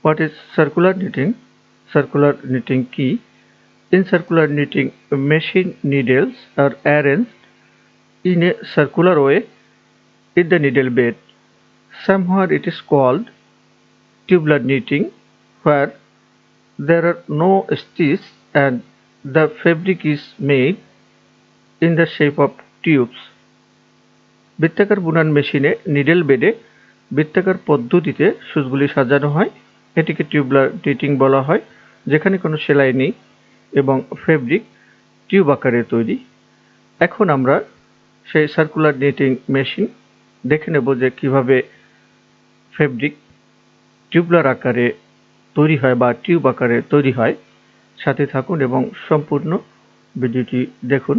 What is circular knitting? Circular knitting key. In circular knitting, machine needles are arranged in a circular way in the needle bed. Somewhere it is called tubular knitting, where there are no stitches and the fabric is made in the shape of tubes. বৃত্তাকার বুনান মেশিনে নিডেল বেডে বৃত্তাকার পদ্ধতিতে সুচগুলি সাজানো হয়। এটিকে টিউবুলার নিটিং বলা হয়, যেখানে কোনো সেলাই নেই এবং ফেব্রিক টিউব আকারে তৈরি। এখন আমরা সেই সার্কুলার নিটিং মেশিন দেখে নেব যে কিভাবে ফেব্রিক টিউবুলার আকারে তৈরি হয় বা টিউব আকারে তৈরি হয়। সাথে থাকুন এবং সম্পূর্ণ ভিডিওটি দেখুন।